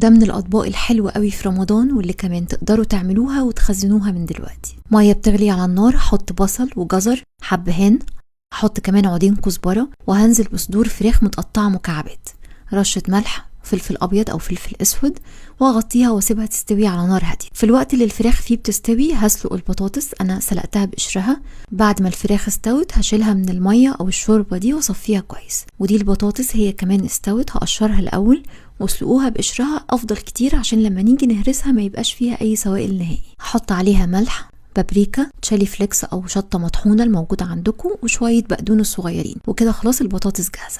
وده من الاطباق الحلوه قوي في رمضان، واللي كمان تقدروا تعملوها وتخزنوها من دلوقتي. ميه بتغلي على النار، احط بصل وجزر، حبهان، احط كمان عودين كزبره، وهنزل بصدور فراخ متقطعه مكعبات، رشه ملح، فلفل ابيض او فلفل اسود، واغطيها واسيبها تستوي على نار هاديه. في الوقت اللي الفراخ فيه بتستوي هسلق البطاطس، انا سلقتها بقشرها. بعد ما الفراخ استوت هشيلها من الميه او الشوربه دي واصفيها كويس. ودي البطاطس هي كمان استوت، هقشرها الاول واسلقوها بقشرها افضل كتير عشان لما نيجي نهرسها ما يبقاش فيها اي سوائل نهائي. هحط عليها ملح، بابريكا، تشيلي فليكس او شطه مطحونه الموجوده عندكم، وشويه بقدونس صغيرين، وكده خلاص البطاطس جاهزه.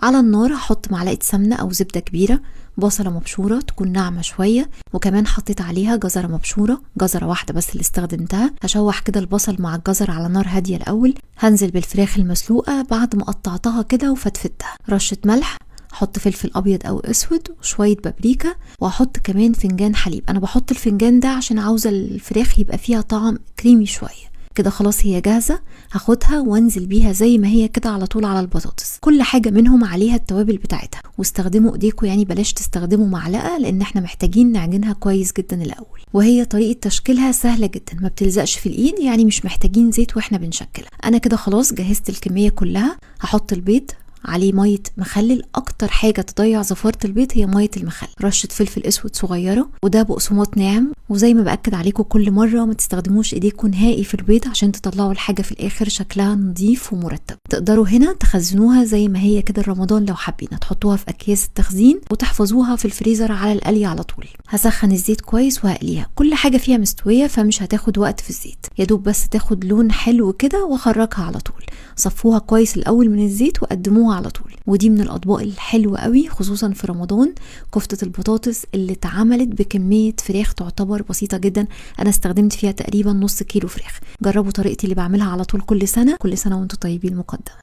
على النار هحط معلقه سمنه او زبده كبيره، بصله مبشوره تكون ناعمه شويه، وكمان حطيت عليها جزره مبشوره، جزره واحده بس اللي استخدمتها. هشوح كده البصل مع الجزر على نار هاديه الاول. هنزل بالفراخ المسلوقه بعد ما قطعتها كده وفتفتها، رشه ملح، احط فلفل ابيض او اسود وشويه بابريكا، واحط كمان فنجان حليب. انا بحط الفنجان ده عشان عاوزه الفراخ يبقى فيها طعم كريمي شويه. كده خلاص هي جاهزه، هاخدها وانزل بيها زي ما هي كده على طول على البطاطس. كل حاجه منهم عليها التوابل بتاعتها، واستخدموا ايديكم، يعني بلاش تستخدموا معلقه لان احنا محتاجين نعجنها كويس جدا الاول. وهي طريقه تشكيلها سهله جدا، ما بتلزقش في الايد، يعني مش محتاجين زيت واحنا بنشكلها. انا كده خلاص جهزت الكميه كلها. هحط البيض عليه ميه مخلل، اكتر حاجه تضيع زفاره البيض هي ميه المخلل، رشه فلفل اسود صغيره، وده بقسماط ناعم. وزي ما باكد عليكم كل مره، ما تستخدموش ايديكم نهائي في البيض عشان تطلعوا الحاجه في الاخر شكلها نظيف ومرتب. تقدروا هنا تخزنوها زي ما هي كده رمضان لو حابين، تحطوها في اكياس التخزين وتحفظوها في الفريزر على القلي على طول. هسخن الزيت كويس وهقليها، كل حاجه فيها مستويه فمش هتاخد وقت في الزيت، يا دوب بس تاخد لون حلو كده واخرجها على طول. صفوها كويس الاول من الزيت وقدموها على طول. ودي من الاطباق الحلوه قوي خصوصا في رمضان، كفته البطاطس اللي اتعملت بكميه فراخ تعتبر بسيطه جدا. انا استخدمت فيها تقريبا نص كيلو فراخ. جربوا طريقتي اللي بعملها على طول كل سنه. كل سنه وانتم طيبين. مقدما.